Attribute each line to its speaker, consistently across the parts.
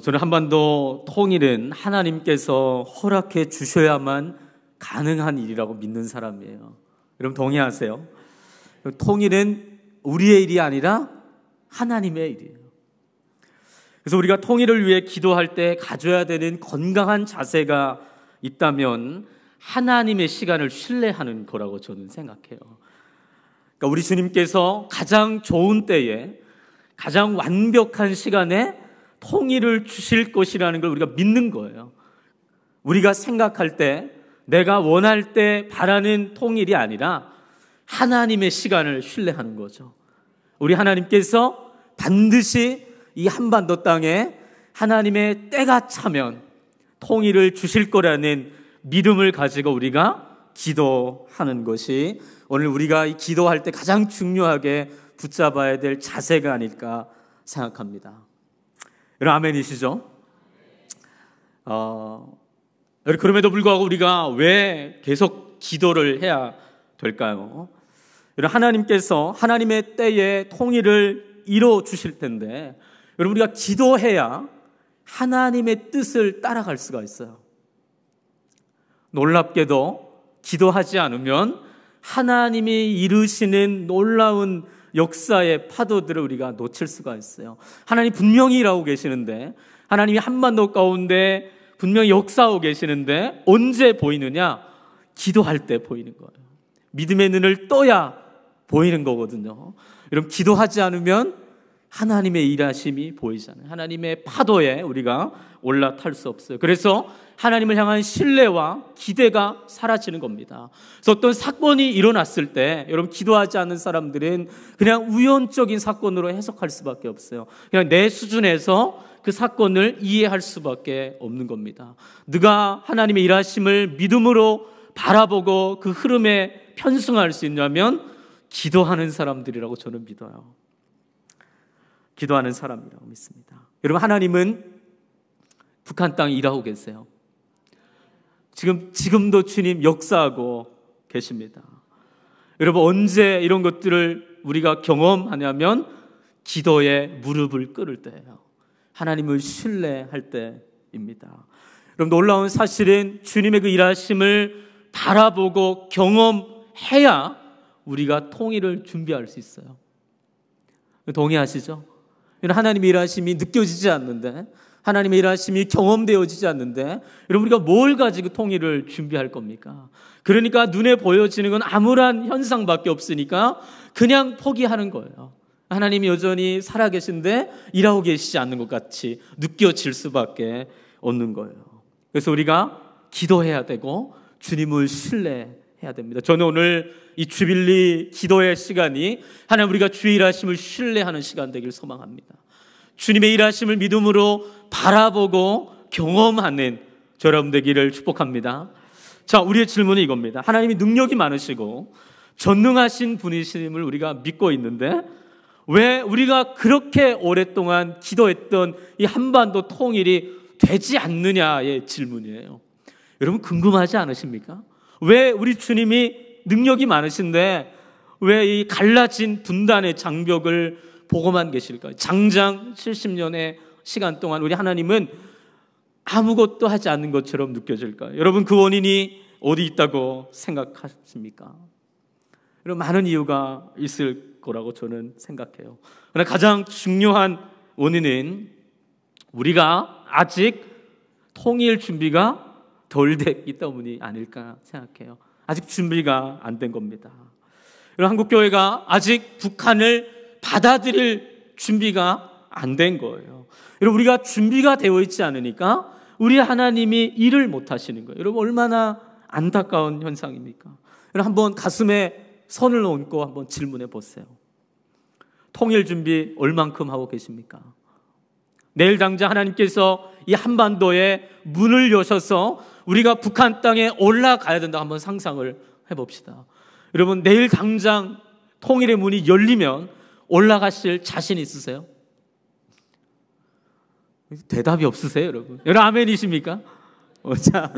Speaker 1: 저는 한반도 통일은 하나님께서 허락해 주셔야만 가능한 일이라고 믿는 사람이에요. 여러분 동의하세요? 통일은 우리의 일이 아니라 하나님의 일이에요. 그래서 우리가 통일을 위해 기도할 때 가져야 되는 건강한 자세가 있다면 하나님의 시간을 신뢰하는 거라고 저는 생각해요. 그러니까 우리 주님께서 가장 좋은 때에 가장 완벽한 시간에 통일을 주실 것이라는 걸 우리가 믿는 거예요. 우리가 생각할 때, 내가 원할 때 바라는 통일이 아니라 하나님의 시간을 신뢰하는 거죠. 우리 하나님께서 반드시 이 한반도 땅에 하나님의 때가 차면 통일을 주실 거라는 믿음을 가지고 우리가 기도하는 것이 오늘 우리가 이 기도할 때 가장 중요하게 붙잡아야 될 자세가 아닐까 생각합니다. 여러분 아멘이시죠? 그럼에도 불구하고 우리가 왜 계속 기도를 해야 될까요? 여러분 하나님께서 하나님의 때에 통일을 이루어 주실 텐데 여러분 우리가 기도해야 하나님의 뜻을 따라갈 수가 있어요. 놀랍게도 기도하지 않으면 하나님이 이루시는 놀라운 역사의 파도들을 우리가 놓칠 수가 있어요. 하나님 분명히 일하고 계시는데, 하나님이 한반도 가운데 분명히 역사하고 계시는데 언제 보이느냐? 기도할 때 보이는 거예요. 믿음의 눈을 떠야 보이는 거거든요. 여러분 기도하지 않으면 하나님의 일하심이 보이잖아요. 하나님의 파도에 우리가 올라탈 수 없어요. 그래서 하나님을 향한 신뢰와 기대가 사라지는 겁니다. 그래서 어떤 사건이 일어났을 때 여러분 기도하지 않는 사람들은 그냥 우연적인 사건으로 해석할 수밖에 없어요. 그냥 내 수준에서 그 사건을 이해할 수밖에 없는 겁니다. 네가 하나님의 일하심을 믿음으로 바라보고 그 흐름에 편승할 수 있냐면 기도하는 사람들이라고 저는 믿어요. 기도하는 사람이라고 믿습니다. 여러분 하나님은 북한 땅에 일하고 계세요. 지금도 주님 역사하고 계십니다. 여러분 언제 이런 것들을 우리가 경험하냐면 기도에 무릎을 꿇을 때예요. 하나님을 신뢰할 때입니다. 여러분 놀라운 사실은 주님의 그 일하심을 바라보고 경험해야 우리가 통일을 준비할 수 있어요. 동의하시죠? 하나님의 일하심이 느껴지지 않는데, 하나님의 일하심이 경험되어지지 않는데 여러분 우리가 뭘 가지고 통일을 준비할 겁니까? 그러니까 눈에 보여지는 건 암울한 현상밖에 없으니까 그냥 포기하는 거예요. 하나님이 여전히 살아계신데 일하고 계시지 않는 것 같이 느껴질 수밖에 없는 거예요. 그래서 우리가 기도해야 되고 주님을 신뢰해야 됩니다. 저는 오늘 이 주빌리 기도의 시간이 하나님 우리가 주의 일하심을 신뢰하는 시간 되길 소망합니다. 주님의 일하심을 믿음으로 바라보고 경험하는 여러분 되기를 축복합니다. 자, 우리의 질문은 이겁니다. 하나님이 능력이 많으시고 전능하신 분이심을 우리가 믿고 있는데 왜 우리가 그렇게 오랫동안 기도했던 이 한반도 통일이 되지 않느냐의 질문이에요. 여러분 궁금하지 않으십니까? 왜 우리 주님이 능력이 많으신데 왜 이 갈라진 분단의 장벽을 보고만 계실까요? 장장 70년의 시간 동안 우리 하나님은 아무것도 하지 않는 것처럼 느껴질까요? 여러분 그 원인이 어디 있다고 생각하십니까? 여러분 많은 이유가 있을 거라고 저는 생각해요. 그러나 가장 중요한 원인은 우리가 아직 통일 준비가 덜 됐기 때문이 아닐까 생각해요. 아직 준비가 안 된 겁니다. 여러분 한국교회가 아직 북한을 받아들일 준비가 안 된 거예요. 여러분 우리가 준비가 되어 있지 않으니까 우리 하나님이 일을 못 하시는 거예요. 여러분 얼마나 안타까운 현상입니까? 여러분 한번 가슴에 손을 얹고 한번 질문해 보세요. 통일 준비 얼만큼 하고 계십니까? 내일 당장 하나님께서 이 한반도에 문을 여셔서 우리가 북한 땅에 올라가야 된다 한번 상상을 해봅시다. 여러분 내일 당장 통일의 문이 열리면 올라가실 자신 있으세요? 대답이 없으세요, 여러분? 여러분 아멘이십니까? 자,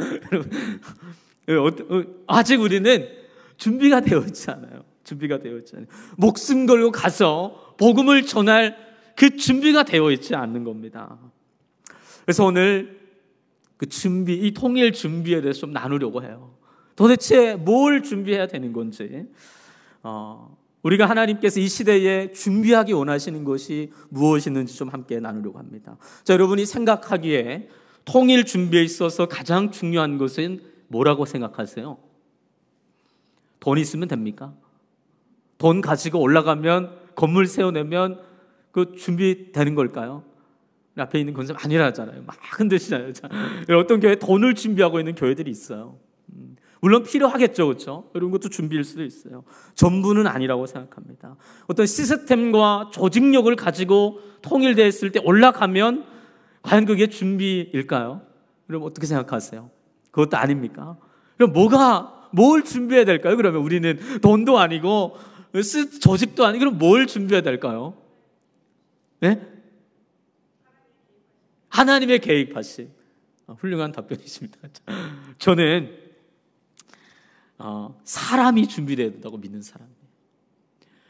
Speaker 1: 여러분 아직 우리는 준비가 되어 있지 않아요. 준비가 되어 있지 않아요. 목숨 걸고 가서 복음을 전할 그 준비가 되어 있지 않는 겁니다. 그래서 오늘 그 준비, 이 통일 준비에 대해서 좀 나누려고 해요. 도대체 뭘 준비해야 되는 건지, 우리가 하나님께서 이 시대에 준비하기 원하시는 것이 무엇이는지 좀 함께 나누려고 합니다. 자, 여러분이 생각하기에 통일 준비에 있어서 가장 중요한 것은 뭐라고 생각하세요? 돈 있으면 됩니까? 돈 가지고 올라가면, 건물 세워내면 그 준비되는 걸까요? 앞에 있는 권사님 아니라잖아요. 막 흔드시잖아요. 어떤 교회 돈을 준비하고 있는 교회들이 있어요. 물론 필요하겠죠, 그렇죠? 이런 것도 준비일 수도 있어요. 전부는 아니라고 생각합니다. 어떤 시스템과 조직력을 가지고 통일됐을 때 올라가면 과연 그게 준비일까요? 그럼 어떻게 생각하세요? 그것도 아닙니까? 그럼 뭘 준비해야 될까요? 그러면 우리는 돈도 아니고 조직도 아니고 그럼 뭘 준비해야 될까요? 네? 하나님의 계획하심. 훌륭한 답변이십니다. 저는 사람이 준비되어야 된다고 믿는 사람이에요.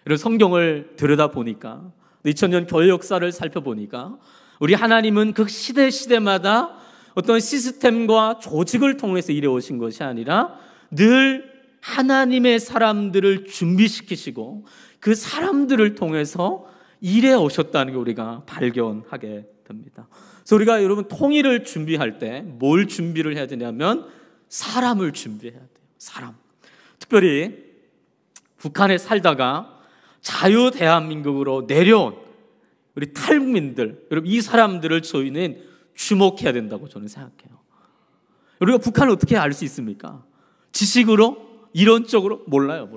Speaker 1: 그래서 성경을 들여다보니까 2000년 교회 역사를 살펴보니까 우리 하나님은 그 시대마다 어떤 시스템과 조직을 통해서 일해오신 것이 아니라 늘 하나님의 사람들을 준비시키시고 그 사람들을 통해서 일해오셨다는 걸 우리가 발견하게 됩니다. 그래서 우리가 여러분 통일을 준비할 때 뭘 준비를 해야 되냐면 사람을 준비해야 돼요. 사람. 특별히 북한에 살다가 자유 대한민국으로 내려온 우리 탈북민들, 여러분 이 사람들을 저희는 주목해야 된다고 저는 생각해요. 우리가 북한을 어떻게 알 수 있습니까? 지식으로? 이론적으로? 몰라요.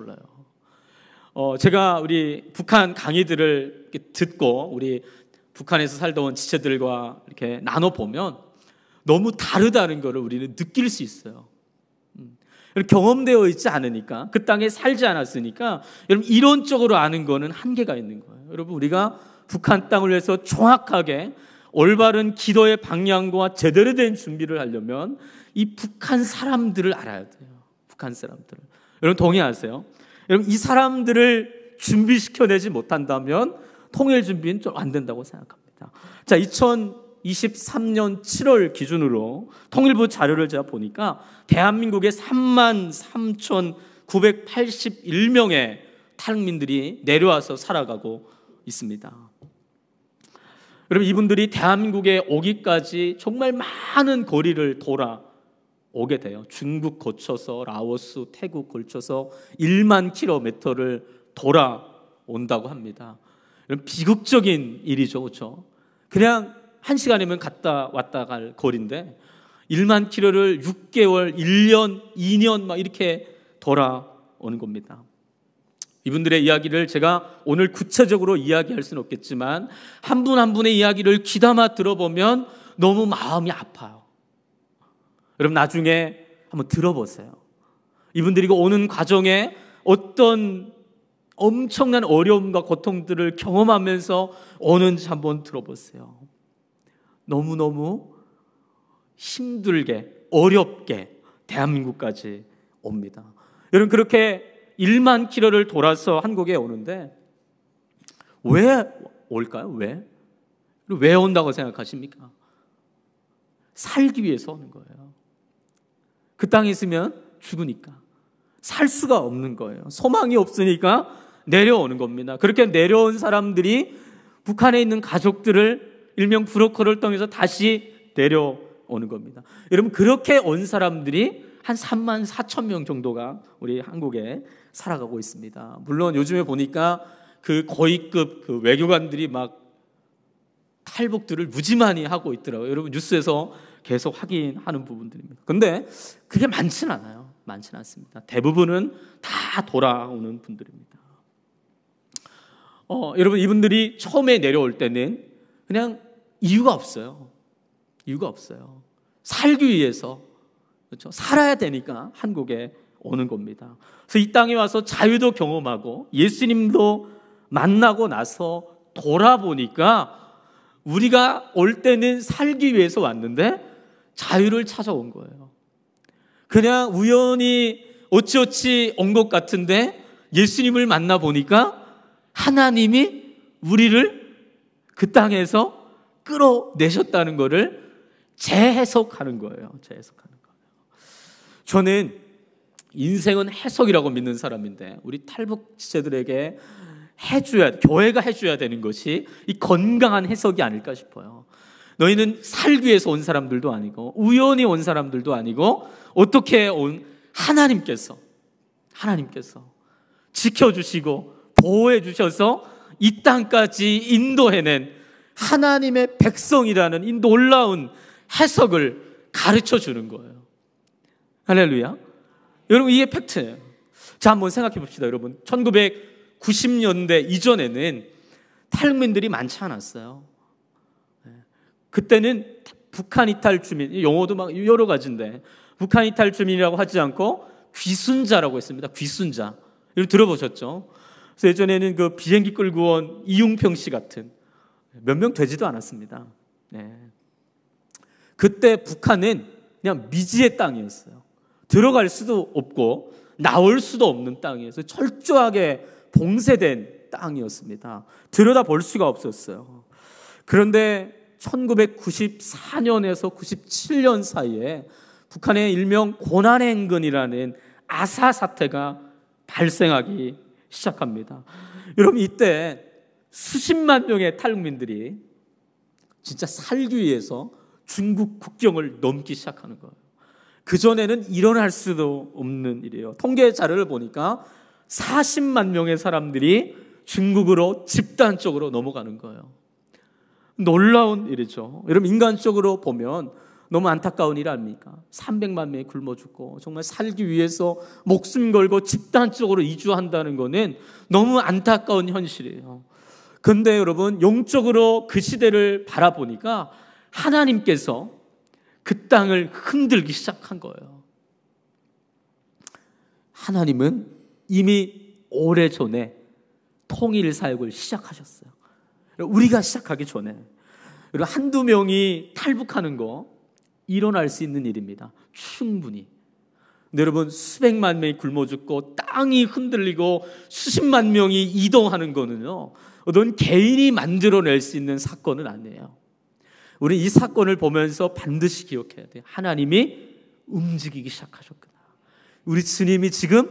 Speaker 1: 제가 우리 북한 강의들을 이렇게 듣고 우리 북한에서 살다 온 지체들과 이렇게 나눠보면 너무 다르다는 것을 우리는 느낄 수 있어요. 경험되어 있지 않으니까, 그 땅에 살지 않았으니까 여러분 이론적으로 아는 거는 한계가 있는 거예요. 여러분 우리가 북한 땅을 위해서 정확하게 올바른 기도의 방향과 제대로 된 준비를 하려면 이 북한 사람들을 알아야 돼요. 북한 사람들을. 여러분 동의하세요? 여러분 이 사람들을 준비시켜내지 못한다면 통일 준비는 좀 안 된다고 생각합니다. 자, 2023년 7월 기준으로 통일부 자료를 제가 보니까 대한민국에 33,981명의 탈북민들이 내려와서 살아가고 있습니다. 여러분 이분들이 대한민국에 오기까지 정말 많은 거리를 돌아오게 돼요. 중국 거쳐서 라오스, 태국 걸쳐서 1만 킬로미터를 돌아온다고 합니다. 여러분 비극적인 일이죠, 그렇죠? 그냥 1시간이면 갔다 왔다 갈 거리인데 1만 킬로를 6개월, 1년, 2년 막 이렇게 돌아오는 겁니다. 이분들의 이야기를 제가 오늘 구체적으로 이야기할 수는 없겠지만 한 분 한 분의 이야기를 귀담아 들어보면 너무 마음이 아파요. 여러분 나중에 한번 들어보세요. 이분들이 오는 과정에 어떤 엄청난 어려움과 고통들을 경험하면서 오는지 한번 들어보세요. 너무너무 힘들게 어렵게 대한민국까지 옵니다. 여러분 그렇게 1만 킬로를 돌아서 한국에 오는데 왜 올까요? 왜 온다고 생각하십니까? 살기 위해서 오는 거예요. 그 땅에 있으면 죽으니까 살 수가 없는 거예요. 소망이 없으니까 내려오는 겁니다. 그렇게 내려온 사람들이 북한에 있는 가족들을 일명 브로커를 통해서 다시 내려오는 겁니다. 여러분 그렇게 온 사람들이 한 3만 4천 명 정도가 우리 한국에 살아가고 있습니다. 물론 요즘에 보니까 그 고위급 그 외교관들이 막 탈북들을 무지만이 하고 있더라고요. 여러분 뉴스에서 계속 확인하는 부분들입니다. 그런데 그게 많지는 않아요. 많지는 않습니다. 대부분은 다 돌아오는 분들입니다. 여러분 이분들이 처음에 내려올 때는 그냥 이유가 없어요. 살기 위해서, 그렇죠? 살아야 되니까 한국에 오는 겁니다. 그래서 이 땅에 와서 자유도 경험하고 예수님도 만나고 나서 돌아보니까 우리가 올 때는 살기 위해서 왔는데 자유를 찾아온 거예요. 그냥 우연히 어찌어찌 온 것 같은데 예수님을 만나보니까 하나님이 우리를 그 땅에서 끌어내셨다는 것을 재해석하는 거예요. 재해석하는 거예요. 저는 인생은 해석이라고 믿는 사람인데 우리 탈북 지체들에게 교회가 해줘야 되는 것이 이 건강한 해석이 아닐까 싶어요. 너희는 살기 위해서 온 사람들도 아니고 우연히 온 사람들도 아니고 어떻게 온 하나님께서 지켜주시고 보호해 주셔서 이 땅까지 인도해낸 하나님의 백성이라는 이 놀라운 해석을 가르쳐 주는 거예요. 할렐루야. 여러분, 이게 팩트예요. 자, 한번 생각해 봅시다. 여러분, 1990년대 이전에는 탈북민들이 많지 않았어요. 그때는 북한 이탈 주민, 용어도 막 여러 가지인데 북한 이탈 주민이라고 하지 않고 귀순자라고 했습니다. 귀순자. 이거 들어보셨죠? 그래서 예전에는 그 비행기 끌고 온 이웅평 씨 같은 몇 명 되지도 않았습니다. 네. 그때 북한은 그냥 미지의 땅이었어요. 들어갈 수도 없고 나올 수도 없는 땅이어서 철저하게 봉쇄된 땅이었습니다. 들여다볼 수가 없었어요. 그런데 1994년에서 97년 사이에 북한의 일명 고난행군이라는 아사 사태가 발생하기 시작합니다. 여러분, 이때 수십만 명의 탈북민들이 진짜 살기 위해서 중국 국경을 넘기 시작하는 거예요. 그전에는 일어날 수도 없는 일이에요. 통계 자료를 보니까 40만 명의 사람들이 중국으로 집단적으로 넘어가는 거예요. 놀라운 일이죠. 여러분, 인간적으로 보면 너무 안타까운 일 아닙니까? 300만 명이 굶어 죽고 정말 살기 위해서 목숨 걸고 집단적으로 이주한다는 거는 너무 안타까운 현실이에요. 그런데 여러분, 영적으로 그 시대를 바라보니까 하나님께서 그 땅을 흔들기 시작한 거예요. 하나님은 이미 오래전에 통일 사역을 시작하셨어요. 우리가 시작하기 전에. 한두 명이 탈북하는 거 일어날 수 있는 일입니다. 충분히. 근데 여러분, 수백만 명이 굶어 죽고 땅이 흔들리고 수십만 명이 이동하는 거는요, 어떤 개인이 만들어낼 수 있는 사건은 아니에요. 우리 이 사건을 보면서 반드시 기억해야 돼요. 하나님이 움직이기 시작하셨구나. 우리 주님이 지금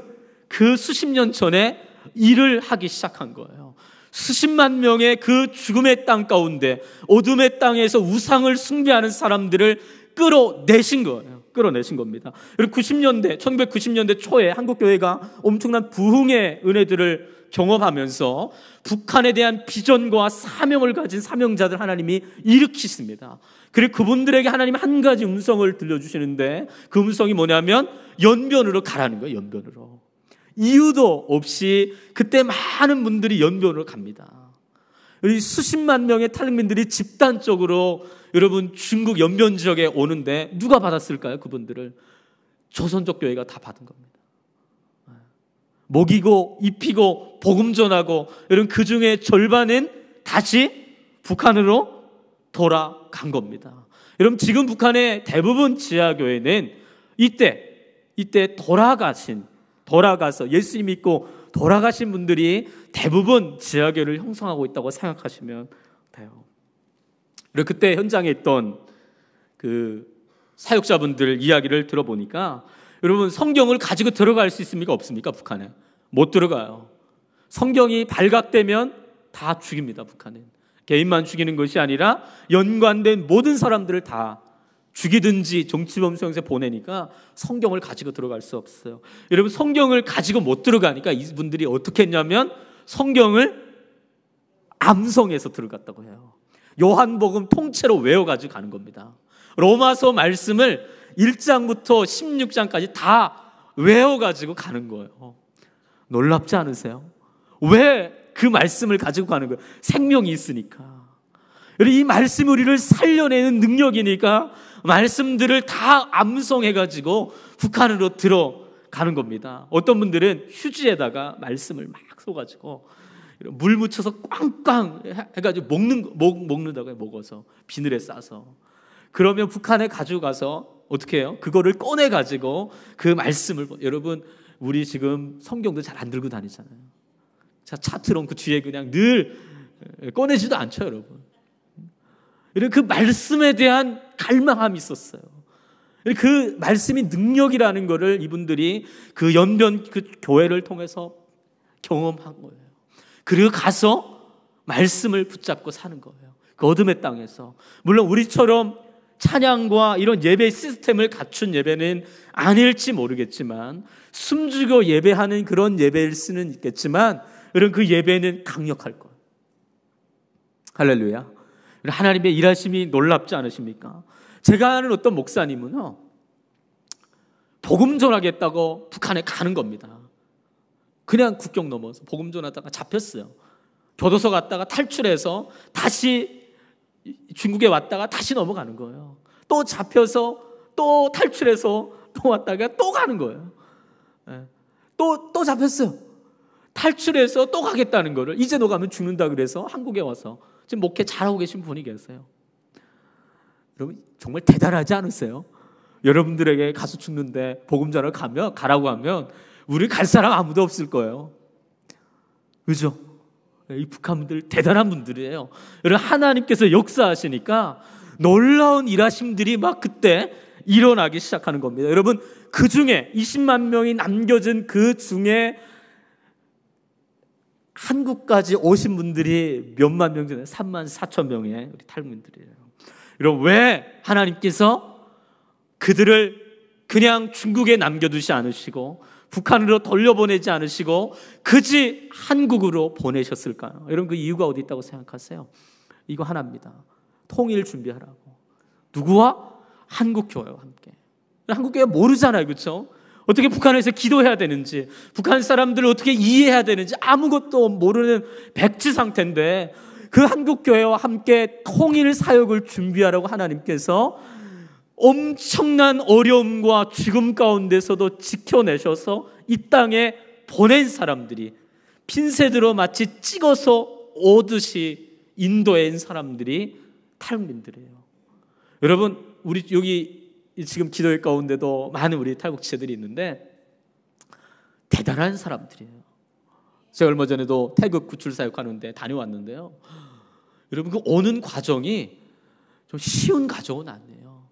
Speaker 1: 그 수십 년 전에 일을 하기 시작한 거예요. 수십만 명의 그 죽음의 땅 가운데 어둠의 땅에서 우상을 숭배하는 사람들을 끌어내신 거예요. 끌어내신 겁니다. 그리고 1990년대 초에 한국교회가 엄청난 부흥의 은혜들을 경험하면서 북한에 대한 비전과 사명을 가진 사명자들 하나님이 일으키십니다. 그리고 그분들에게 하나님 한 가지 음성을 들려주시는데 그 음성이 뭐냐면 연변으로 가라는 거예요. 연변으로. 이유도 없이 그때 많은 분들이 연변으로 갑니다. 우리 수십만 명의 탈북민들이 집단적으로 여러분 중국 연변 지역에 오는데 누가 받았을까요? 그분들을 조선족 교회가 다 받은 겁니다. 먹이고 입히고 복음 전하고 여러분 그 중에 절반은 다시 북한으로 돌아간 겁니다. 여러분 지금 북한의 대부분 지하교회는 이때 돌아가서 예수님 믿고 돌아가신 분들이 대부분 지하교회를 형성하고 있다고 생각하시면 돼요. 그리고 그때 현장에 있던 그 사역자분들 이야기를 들어보니까 여러분 성경을 가지고 들어갈 수 있습니까? 없습니까? 북한에 못 들어가요. 성경이 발각되면 다 죽입니다. 북한은 개인만 죽이는 것이 아니라 연관된 모든 사람들을 다 죽이든지 정치범수용소에 보내니까 성경을 가지고 들어갈 수 없어요. 여러분 성경을 가지고 못 들어가니까 이분들이 어떻게 했냐면 성경을 암송해서 들어갔다고 해요. 요한복음 통째로 외워가지고 가는 겁니다. 로마서 말씀을 1장부터 16장까지 다 외워가지고 가는 거예요. 놀랍지 않으세요? 왜 그 말씀을 가지고 가는 거예요? 생명이 있으니까. 이 말씀이 우리를 살려내는 능력이니까 말씀들을 다 암송해가지고 북한으로 들어가는 겁니다. 어떤 분들은 휴지에다가 말씀을 막 써가지고 물 묻혀서 꽝꽝 해가지고 먹는다고 해요. 먹어서 비늘에 싸서. 그러면 북한에 가지고 가서 어떻게 해요? 그거를 꺼내가지고 그 말씀을 여러분 우리 지금 성경도 잘 안 들고 다니잖아요. 차 트렁크 뒤에 그냥 늘 꺼내지도 않죠, 여러분. 이런 그 말씀에 대한 갈망함이 있었어요. 그 말씀이 능력이라는 것을 이분들이 그 연변 그 교회를 통해서 경험한 거예요. 그리고 가서 말씀을 붙잡고 사는 거예요. 그 어둠의 땅에서. 물론 우리처럼 찬양과 이런 예배 시스템을 갖춘 예배는 아닐지 모르겠지만, 숨죽여 예배하는 그런 예배일 수는 있겠지만, 이런 그 예배는 강력할 거예요. 할렐루야. 하나님의 일하심이 놀랍지 않으십니까? 제가 아는 어떤 목사님은요, 복음 전하겠다고 북한에 가는 겁니다. 그냥 국경 넘어서 복음 전하다가 잡혔어요. 교도소 갔다가 탈출해서 다시 중국에 왔다가 다시 넘어가는 거예요. 또 잡혀서 또 탈출해서 또 왔다가 또 가는 거예요. 또 잡혔어요. 탈출해서 또 가겠다는 거를, 이제 너 가면 죽는다 그래서 한국에 와서 지금 목회 잘하고 계신 분이 계세요. 여러분 정말 대단하지 않으세요? 여러분들에게 가서 죽는데 복음 전하러 가라고 하면 우리 갈 사람 아무도 없을 거예요. 그죠? 이 북한분들 대단한 분들이에요. 여러분 하나님께서 역사하시니까 놀라운 일하심들이 막 그때 일어나기 시작하는 겁니다. 여러분 그 중에 20만 명이 남겨진 그 중에 한국까지 오신 분들이 몇만 명 중에 3만 4천 명의 우리 탈북민들이에요. 여러분 왜 하나님께서 그들을 그냥 중국에 남겨두지 않으시고 북한으로 돌려보내지 않으시고 그지 한국으로 보내셨을까요? 여러분 그 이유가 어디 있다고 생각하세요? 이거 하나입니다. 통일 준비하라고. 누구와? 한국교회와 함께. 한국교회 모르잖아요, 그렇죠? 어떻게 북한에서 기도해야 되는지, 북한 사람들을 어떻게 이해해야 되는지 아무것도 모르는 백지 상태인데, 그 한국교회와 함께 통일 사역을 준비하라고 하나님께서 엄청난 어려움과 죽음 가운데서도 지켜내셔서 이 땅에 보낸 사람들이, 핀셋으로 마치 찍어서 오듯이 인도에 사람들이 탈북민들이에요. 여러분 우리 여기 지금 기도회 가운데도 많은 우리 탈북 지체들이 있는데 대단한 사람들이에요. 제가 얼마 전에도 태극 구출 사역하는데 다녀왔는데요. 여러분 그 오는 과정이 좀 쉬운 과정은 아니에요.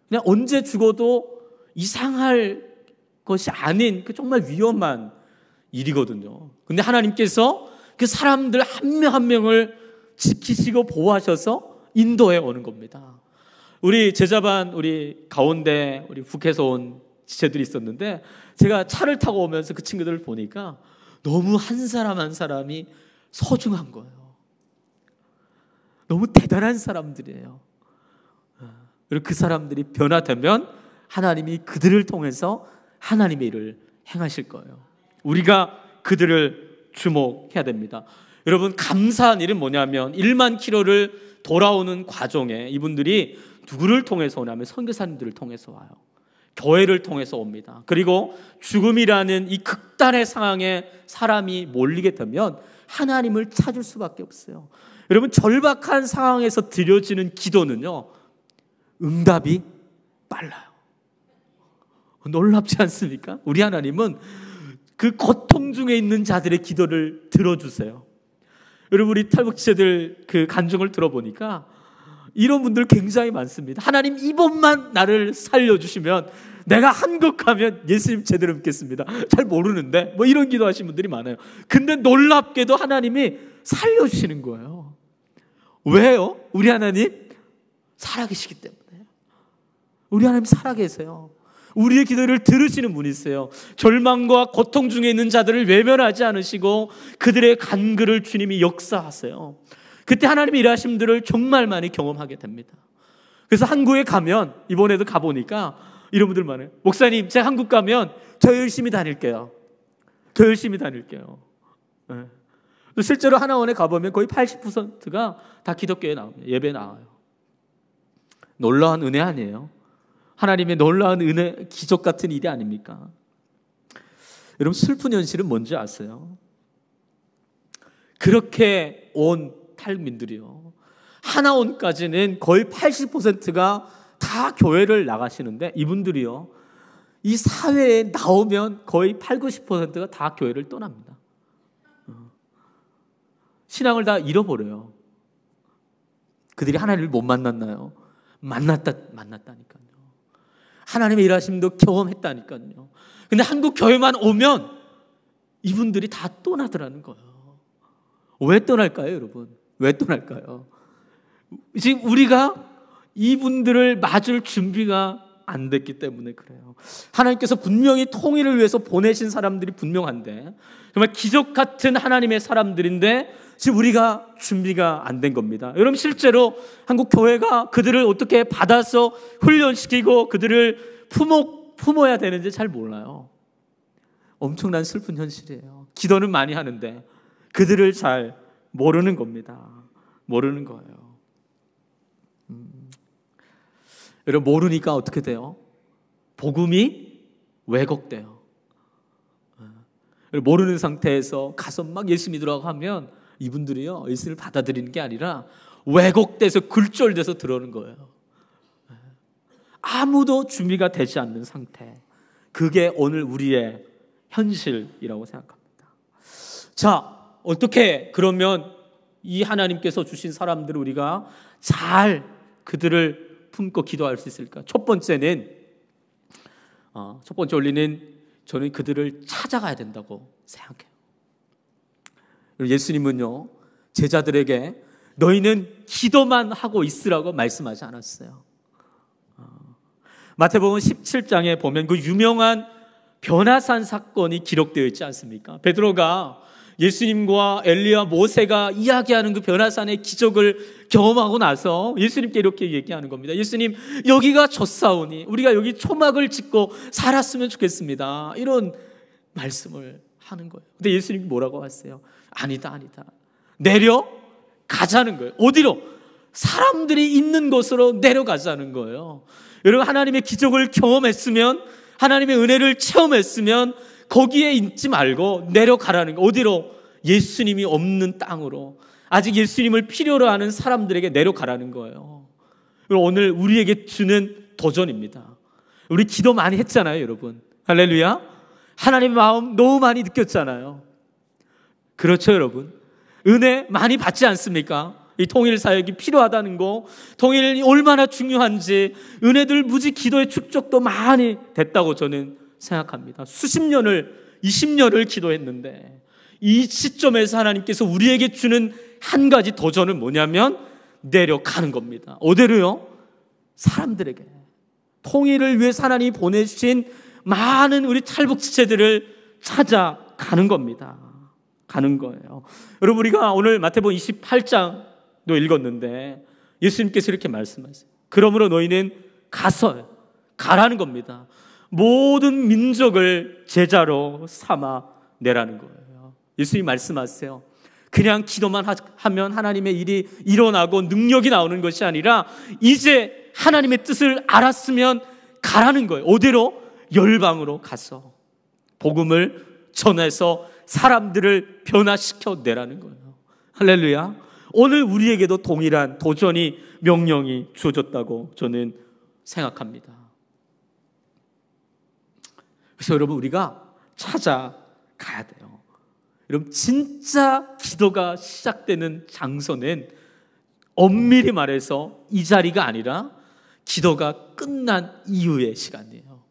Speaker 1: 그냥 언제 죽어도 이상할 것이 아닌 그 정말 위험한 일이거든요. 근데 하나님께서 그 사람들 한 명 한 명을 지키시고 보호하셔서 인도에 오는 겁니다. 우리 제자반 우리 가운데 우리 북에서 온 지체들이 있었는데 제가 차를 타고 오면서 그 친구들을 보니까 너무 한 사람 한 사람이 소중한 거예요. 너무 대단한 사람들이에요. 그리고 그 사람들이 변화되면 하나님이 그들을 통해서 하나님의 일을 행하실 거예요. 우리가 그들을 주목해야 됩니다. 여러분 감사한 일은 뭐냐면 1만 킬로를 돌아오는 과정에 이분들이 누구를 통해서 오냐면 선교사님들을 통해서 와요. 교회를 통해서 옵니다. 그리고 죽음이라는 이 극단의 상황에 사람이 몰리게 되면 하나님을 찾을 수밖에 없어요. 여러분 절박한 상황에서 드려지는 기도는요 응답이 빨라요. 놀랍지 않습니까? 우리 하나님은 그 고통 중에 있는 자들의 기도를 들어주세요. 여러분 우리 탈북지체들 그 간증을 들어보니까 이런 분들 굉장히 많습니다. 하나님 이번만 나를 살려주시면 내가 한국 가면 예수님 제대로 믿겠습니다. 잘 모르는데 뭐 이런 기도하신 분들이 많아요. 근데 놀랍게도 하나님이 살려주시는 거예요. 왜요? 우리 하나님 살아계시기 때문에. 우리 하나님 살아계세요. 우리의 기도를 들으시는 분이세요. 절망과 고통 중에 있는 자들을 외면하지 않으시고 그들의 간구를 주님이 역사하세요. 그때 하나님의 일하심들을 정말 많이 경험하게 됩니다. 그래서 한국에 가면 이번에도 가보니까 이런 분들 많아요. 목사님 제가 한국 가면 저 열심히 다닐게요. 저 열심히 다닐게요. 네. 실제로 하나원에 가보면 거의 80%가 다 기독교에 나옵니다. 예배에 나와요. 놀라운 은혜 아니에요? 하나님의 놀라운 은혜, 기적 같은 일이 아닙니까? 여러분 슬픈 현실은 뭔지 아세요? 그렇게 온 탈북민들이요 하나원까지는 거의 80%가 다 교회를 나가시는데 이분들이요 이 사회에 나오면 거의 80~90%가 다 교회를 떠납니다. 신앙을 다 잃어버려요. 그들이 하나님을 못 만났나요? 만났다니까요. 하나님의 일하심도 경험했다니까요. 근데 한국 교회만 오면 이분들이 다 떠나더라는 거예요. 왜 떠날까요, 여러분? 왜 떠날까요? 지금 우리가 이분들을 맞을 준비가 안 됐기 때문에 그래요. 하나님께서 분명히 통일을 위해서 보내신 사람들이 분명한데, 정말 기적 같은 하나님의 사람들인데 지금 우리가 준비가 안 된 겁니다. 여러분, 실제로 한국 교회가 그들을 어떻게 받아서 훈련시키고 그들을 품어야 되는지 잘 몰라요. 엄청난 슬픈 현실이에요. 기도는 많이 하는데 그들을 잘 모르는 겁니다. 모르는 거예요. 여러분, 모르니까 어떻게 돼요? 복음이 왜곡돼요. 모르는 상태에서 가서 막 예수 믿으라고 하면 이분들이요, 예수를 받아들이는 게 아니라 왜곡돼서 굴절돼서 들어오는 거예요. 아무도 준비가 되지 않는 상태. 그게 오늘 우리의 현실이라고 생각합니다. 자, 어떻게 그러면 이 하나님께서 주신 사람들을 우리가 잘 그들을 품고 기도할 수 있을까? 첫 번째 원리는 저는 그들을 찾아가야 된다고 생각해요. 예수님은요, 제자들에게 너희는 기도만 하고 있으라고 말씀하지 않았어요. 마태복음 17장에 보면 그 유명한 변화산 사건이 기록되어 있지 않습니까? 베드로가 예수님과 엘리야, 모세가 이야기하는 그 변화산의 기적을 경험하고 나서 예수님께 이렇게 얘기하는 겁니다. 예수님, 여기가 좋사오니 우리가 여기 초막을 짓고 살았으면 좋겠습니다. 이런 말씀을 하는 거예요. 근데 예수님이 뭐라고 하세요? 아니다. 내려가자는 거예요. 어디로? 사람들이 있는 곳으로 내려가자는 거예요. 여러분, 하나님의 기적을 경험했으면, 하나님의 은혜를 체험했으면 거기에 있지 말고 내려가라는 거. 어디로? 예수님이 없는 땅으로, 아직 예수님을 필요로 하는 사람들에게 내려가라는 거예요. 오늘 우리에게 주는 도전입니다. 우리 기도 많이 했잖아요, 여러분. 할렐루야. 하나님의 마음 너무 많이 느꼈잖아요. 그렇죠, 여러분. 은혜 많이 받지 않습니까? 이 통일 사역이 필요하다는 거, 통일이 얼마나 중요한지, 은혜들 무지 기도의 축적도 많이 됐다고 저는 생각합니다. 수십 년을, 20년을 기도했는데 이 시점에서 하나님께서 우리에게 주는 한 가지 도전은 뭐냐면 내려가는 겁니다. 어디로요? 사람들에게. 통일을 위해서 하나님이 보내주신 많은 우리 탈북 지체들을 찾아가는 겁니다. 가는 거예요. 여러분, 우리가 오늘 마태복음 28장도 읽었는데 예수님께서 이렇게 말씀하세요. 그러므로 너희는 가라는 겁니다. 모든 민족을 제자로 삼아 내라는 거예요. 예수님이 말씀하세요. 그냥 기도만 하면 하나님의 일이 일어나고 능력이 나오는 것이 아니라 이제 하나님의 뜻을 알았으면 가라는 거예요. 어디로? 열방으로 가서 복음을 전해서 사람들을 변화시켜 내라는 거예요. 할렐루야. 오늘 우리에게도 동일한 도전이, 명령이 주어졌다고 저는 생각합니다. 그래서 여러분, 우리가 찾아가야 돼요. 여러분, 진짜 기도가 시작되는 장소는 엄밀히 말해서 이 자리가 아니라 기도가 끝난 이후의 시간이에요.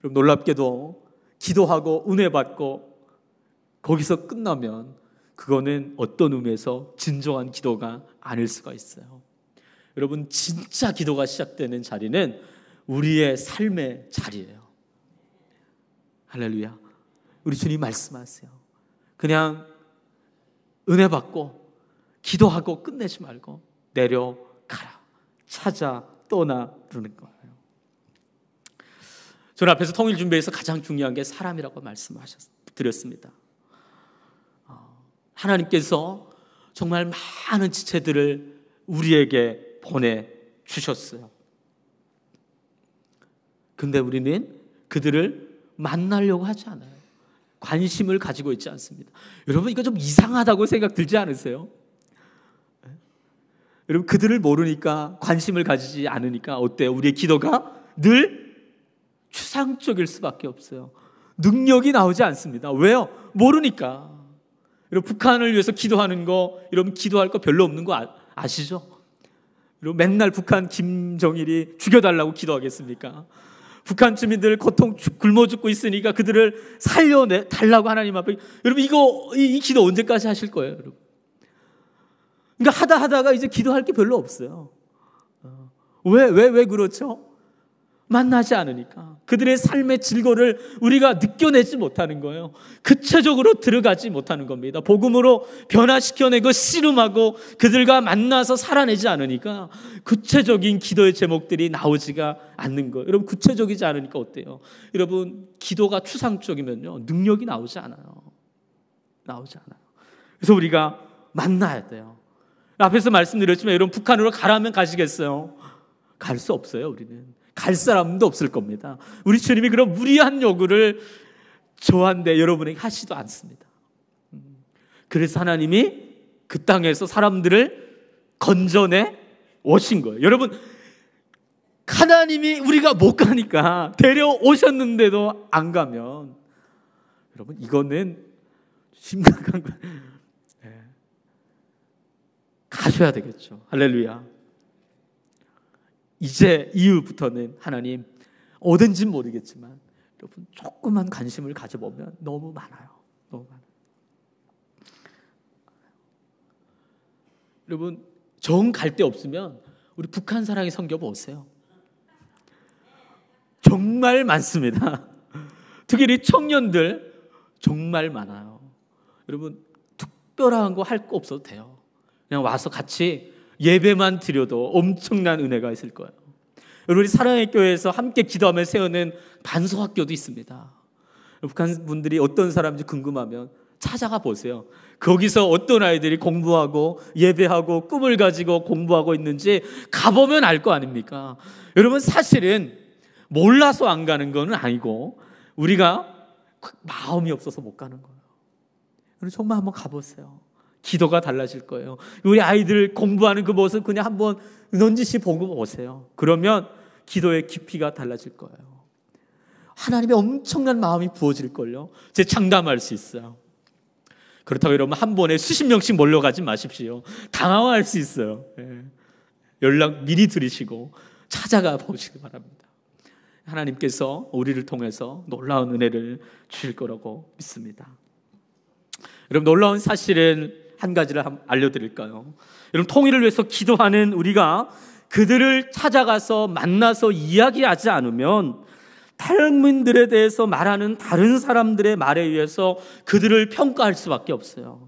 Speaker 1: 여러분, 놀랍게도 기도하고 은혜 받고 거기서 끝나면 그거는 어떤 의미에서 진정한 기도가 아닐 수가 있어요. 여러분, 진짜 기도가 시작되는 자리는 우리의 삶의 자리예요. 할렐루야. 우리 주님 말씀하세요. 그냥 은혜 받고 기도하고 끝내지 말고 내려가라. 찾아 떠나르는 거예요. 저는 앞에서 통일 준비에서 가장 중요한 게 사람이라고 말씀드렸습니다. 하나님께서 정말 많은 지체들을 우리에게 보내주셨어요. 근데 우리는 그들을 만나려고 하지 않아요. 관심을 가지고 있지 않습니다. 여러분, 이거 좀 이상하다고 생각 들지 않으세요? 여러분, 그들을 모르니까, 관심을 가지지 않으니까 어때요? 우리의 기도가 늘 추상적일 수밖에 없어요. 능력이 나오지 않습니다. 왜요? 모르니까. 여러분, 북한을 위해서 기도하는 거, 여러분 기도할 거 별로 없는 거 아시죠? 여러분, 맨날 북한 김정일이 죽여달라고 기도하겠습니까? 북한 주민들 고통 굶어 죽고 있으니까 그들을 살려달라고 하나님 앞에. 여러분, 이 기도 언제까지 하실 거예요, 여러분? 그러니까 하다가 이제 기도할 게 별로 없어요. 왜 그렇죠? 만나지 않으니까. 그들의 삶의 질거를 우리가 느껴내지 못하는 거예요. 구체적으로 들어가지 못하는 겁니다. 복음으로 변화시켜내고 씨름하고 그들과 만나서 살아내지 않으니까 구체적인 기도의 제목들이 나오지가 않는 거예요. 여러분, 구체적이지 않으니까 어때요? 여러분, 기도가 추상적이면요, 능력이 나오지 않아요. 그래서 우리가 만나야 돼요. 앞에서 말씀드렸지만 여러분, 북한으로 가라면 가시겠어요? 갈 수 없어요. 우리는 갈 사람도 없을 겁니다. 우리 주님이 그런 무리한 요구를 저한테 여러분에게 하시도 않습니다. 그래서 하나님이 그 땅에서 사람들을 건져내 오신 거예요. 여러분, 하나님이 우리가 못 가니까 데려오셨는데도 안 가면, 여러분, 이거는 심각한 거예요. 가셔야 되겠죠. 할렐루야. 이제 이후부터는 하나님, 어딘지 모르겠지만 여러분, 조금만 관심을 가져보면 너무 많아요. 여러분, 정 갈 데 없으면 우리 북한 사랑의 성교 보세요. 정말 많습니다. 특히 청년들 정말 많아요. 여러분, 특별한 거 할 거 없어도 돼요. 그냥 와서 같이 예배만 드려도 엄청난 은혜가 있을 거예요. 여러분, 우리 사랑의 교회에서 함께 기도하며 세우는 반소학교도 있습니다. 북한 분들이 어떤 사람인지 궁금하면 찾아가 보세요. 거기서 어떤 아이들이 공부하고 예배하고 꿈을 가지고 공부하고 있는지 가보면 알 거 아닙니까? 여러분, 사실은 몰라서 안 가는 건 아니고 우리가 마음이 없어서 못 가는 거예요. 여러분, 정말 한번 가보세요. 기도가 달라질 거예요. 우리 아이들 공부하는 그 모습 그냥 한번 넌지시 보고 오세요. 그러면 기도의 깊이가 달라질 거예요. 하나님의 엄청난 마음이 부어질걸요. 제 장담할 수 있어요. 그렇다고 여러분, 한 번에 수십 명씩 몰려가지 마십시오. 당황할 수 있어요. 연락 미리 드리시고 찾아가 보시기 바랍니다. 하나님께서 우리를 통해서 놀라운 은혜를 주실 거라고 믿습니다. 여러분, 놀라운 사실은 한 가지를 알려드릴까요? 여러분, 통일을 위해서 기도하는 우리가 그들을 찾아가서 만나서 이야기하지 않으면 탈북민들에 대해서 말하는 다른 사람들의 말에 의해서 그들을 평가할 수밖에 없어요.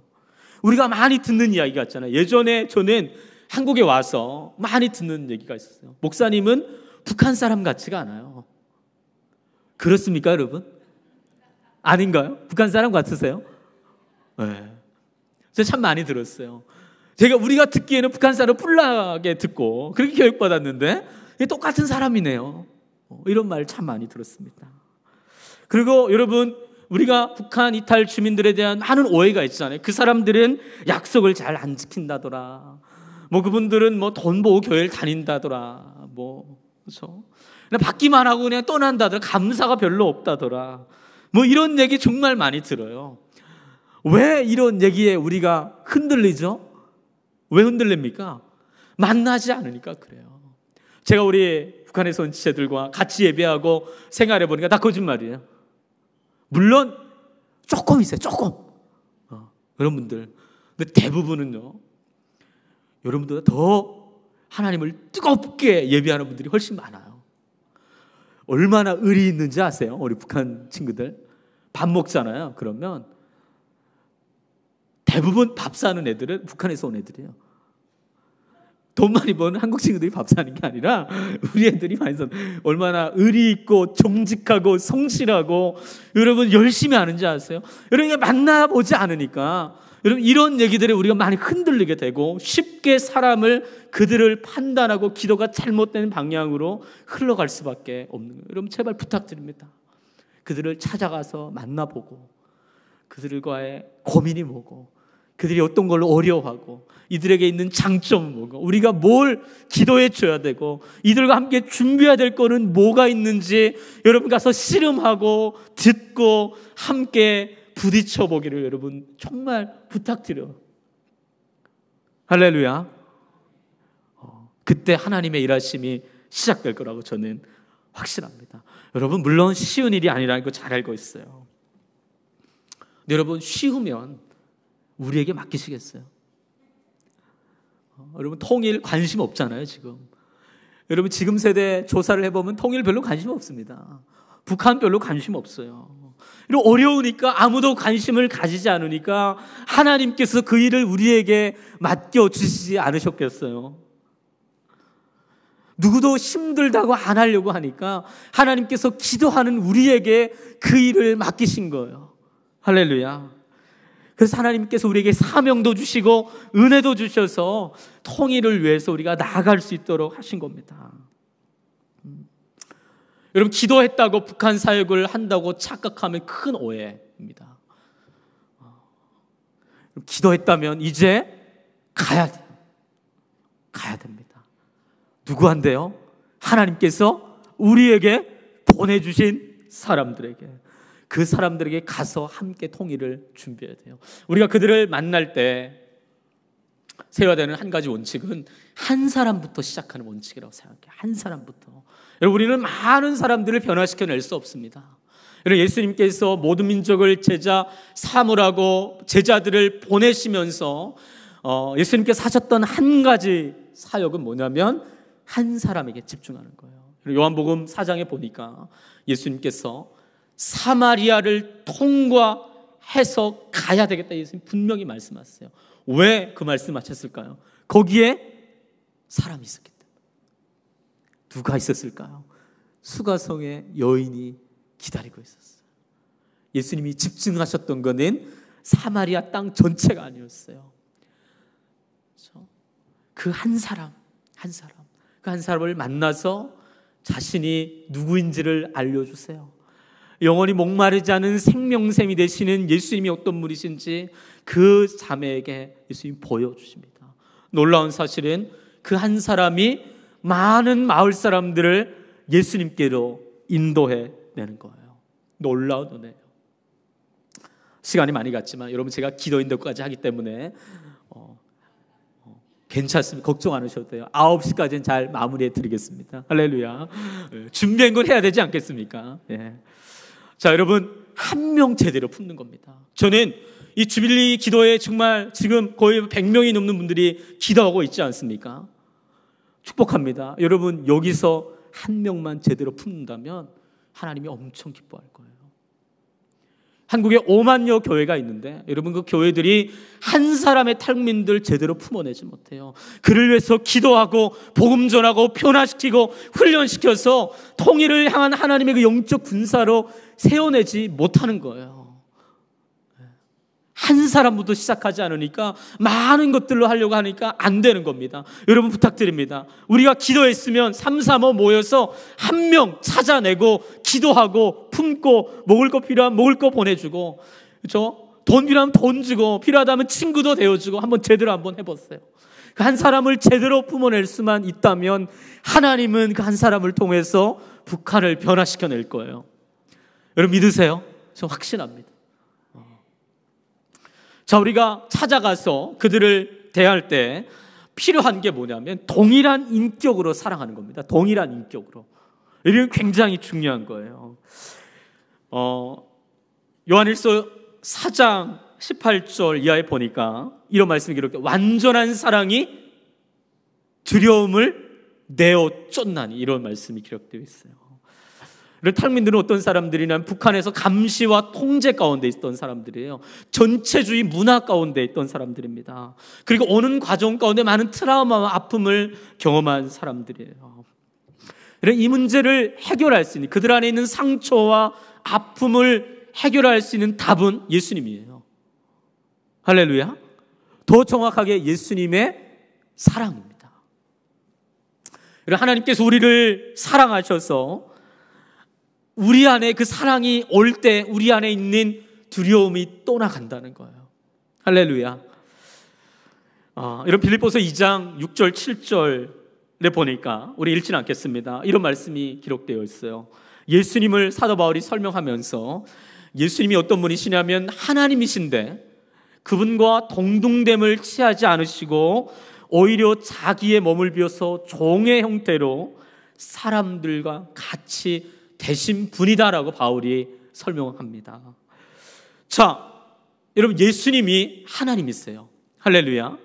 Speaker 1: 우리가 많이 듣는 이야기 같잖아요. 예전에 저는 한국에 와서 많이 듣는 얘기가 있었어요. 목사님은 북한 사람 같지가 않아요. 그렇습니까, 여러분? 아닌가요? 북한 사람 같으세요? 네. 제가 참 많이 들었어요. 우리가 듣기에는 북한 사람 뿔나게 듣고 그렇게 교육받았는데 똑같은 사람이네요. 이런 말 참 많이 들었습니다. 그리고 여러분, 우리가 북한 이탈 주민들에 대한 많은 오해가 있잖아요. 그 사람들은 약속을 잘 안 지킨다더라. 그분들은 돈 모으고 교회를 다닌다더라. 그렇죠? 그냥 받기만 하고 그냥 떠난다더라. 감사가 별로 없다더라. 이런 얘기 정말 많이 들어요. 왜 이런 얘기에 우리가 흔들리죠? 왜 흔들립니까? 만나지 않으니까 그래요. 제가 우리 북한에서 온 지체들과 같이 예배하고 생활해 보니까 다 거짓말이에요. 물론 조금 있어요. 조금. 여러분들. 근데 대부분은요, 여러분들보다 더 하나님을 뜨겁게 예배하는 분들이 훨씬 많아요. 얼마나 의리 있는지 아세요? 우리 북한 친구들. 밥 먹잖아요. 그러면 대부분 밥 사는 애들은 북한에서 온 애들이에요. 돈 많이 버는 한국 친구들이 밥 사는 게 아니라 우리 애들이 많이 사는, 얼마나 의리 있고 정직하고 성실하고 여러분 열심히 하는지 아세요? 여러분, 만나보지 않으니까 여러분, 이런 얘기들에 우리가 많이 흔들리게 되고 쉽게 그들을 판단하고 기도가 잘못된 방향으로 흘러갈 수밖에 없는 거예요. 여러분, 제발 부탁드립니다. 그들을 찾아가서 만나보고 그들과의 고민이 뭐고 그들이 어떤 걸로 어려워하고 이들에게 있는 장점은 뭐고 우리가 뭘 기도해 줘야 되고 이들과 함께 준비해야 될 거는 뭐가 있는지 여러분 가서 씨름하고 듣고 함께 부딪혀 보기를 여러분 정말 부탁드려요. 할렐루야. 그때 하나님의 일하심이 시작될 거라고 저는 확신합니다. 여러분, 물론 쉬운 일이 아니라는 거 잘 알고 있어요. 근데 여러분, 쉬우면 우리에게 맡기시겠어요? 여러분, 통일 관심 없잖아요, 지금. 여러분, 지금 세대 조사를 해보면 통일 별로 관심 없습니다. 북한 별로 관심 없어요. 어려우니까 아무도 관심을 가지지 않으니까 하나님께서 그 일을 우리에게 맡겨주시지 않으셨겠어요? 누구도 힘들다고 안 하려고 하니까 하나님께서 기도하는 우리에게 그 일을 맡기신 거예요. 할렐루야. 그래서 하나님께서 우리에게 사명도 주시고 은혜도 주셔서 통일을 위해서 우리가 나아갈 수 있도록 하신 겁니다. 여러분, 기도했다고 북한 사역을 한다고 착각하면 큰 오해입니다. 기도했다면 이제 가야 돼요. 가야 됩니다. 누구한테요? 하나님께서 우리에게 보내주신 사람들에게, 그 사람들에게 가서 함께 통일을 준비해야 돼요. 우리가 그들을 만날 때 세워야 되는 한 가지 원칙은 한 사람부터 시작하는 원칙이라고 생각해요. 한 사람부터. 여러분, 우리는 많은 사람들을 변화시켜낼 수 없습니다. 여러분, 예수님께서 모든 민족을 제자 삼으라고 제자들을 보내시면서 예수님께서 하셨던 한 가지 사역은 뭐냐면 한 사람에게 집중하는 거예요. 요한복음 4장에 보니까 예수님께서 사마리아를 통과해서 가야 되겠다, 예수님 분명히 말씀하셨어요. 왜 그 말씀하셨을까요? 거기에 사람이 있었기 때문에. 누가 있었을까요? 수가성의 여인이 기다리고 있었어요. 예수님이 집중하셨던 것은 사마리아 땅 전체가 아니었어요. 그 한 사람, 그 한 사람을 만나서 자신이 누구인지를 알려주세요. 영원히 목마르지 않은 생명샘이 되시는 예수님이 어떤 분이신지 그 자매에게 예수님이 보여주십니다. 놀라운 사실은 그 한 사람이 많은 마을 사람들을 예수님께로 인도해 내는 거예요. 놀라운 은혜예요. 시간이 많이 갔지만 여러분, 제가 기도 인도까지 하기 때문에 괜찮습니다. 걱정 안 하셔도 돼요. 9시까지는 잘 마무리해 드리겠습니다. 할렐루야. 준비한 걸 해야 되지 않겠습니까? 예. 자, 여러분, 한 명 제대로 품는 겁니다. 저는 이 주빌리 기도에 정말 지금 거의 100명이 넘는 분들이 기도하고 있지 않습니까? 축복합니다. 여러분, 여기서 한 명만 제대로 품는다면 하나님이 엄청 기뻐할 거예요. 한국에 5만여 교회가 있는데 여러분, 그 교회들이 한 사람의 탈민들 제대로 품어내지 못해요. 그를 위해서 기도하고 복음 전하고 변화시키고 훈련시켜서 통일을 향한 하나님의 그 영적 군사로 세워내지 못하는 거예요. 한 사람부터 시작하지 않으니까 많은 것들로 하려고 하니까 안 되는 겁니다. 여러분, 부탁드립니다. 우리가 기도했으면 3, 4, 5 모여서 한 명 찾아내고 기도하고 품고 먹을 거 필요하면 먹을 거 보내주고, 그렇죠? 돈 필요하면 돈 주고 필요하다면 친구도 되어주고 한번 제대로 한번 해보세요. 그 한 사람을 제대로 품어낼 수만 있다면 하나님은 그 한 사람을 통해서 북한을 변화시켜낼 거예요. 여러분, 믿으세요? 저 확신합니다. 자, 우리가 찾아가서 그들을 대할 때 필요한 게 뭐냐면 동일한 인격으로 사랑하는 겁니다. 동일한 인격으로. 이건 굉장히 중요한 거예요. 요한일서 4장 18절 이하에 보니까 이런 말씀이 기록돼요. 완전한 사랑이 두려움을 내어 쫓나니, 이런 말씀이 기록되어 있어요. 탈민들은 어떤 사람들이냐면 북한에서 감시와 통제 가운데 있던 사람들이에요. 전체주의 문화 가운데 있던 사람들입니다. 그리고 오는 과정 가운데 많은 트라우마와 아픔을 경험한 사람들이에요. 이 문제를 해결할 수 있는, 그들 안에 있는 상처와 아픔을 해결할 수 있는 답은 예수님이에요. 할렐루야. 더 정확하게 예수님의 사랑입니다. 하나님께서 우리를 사랑하셔서 우리 안에 그 사랑이 올 때 우리 안에 있는 두려움이 떠나간다는 거예요. 할렐루야. 이런 빌립보서 2장 6절 7절에 보니까 우리 읽지는 않겠습니다. 이런 말씀이 기록되어 있어요. 예수님을 사도 바울이 설명하면서 예수님이 어떤 분이시냐면 하나님이신데 그분과 동등됨을 취하지 않으시고 오히려 자기의 몸을 비워서 종의 형태로 사람들과 같이 되신 분이다라고 바울이 설명합니다. 자, 여러분, 예수님이 하나님이세요. 할렐루야.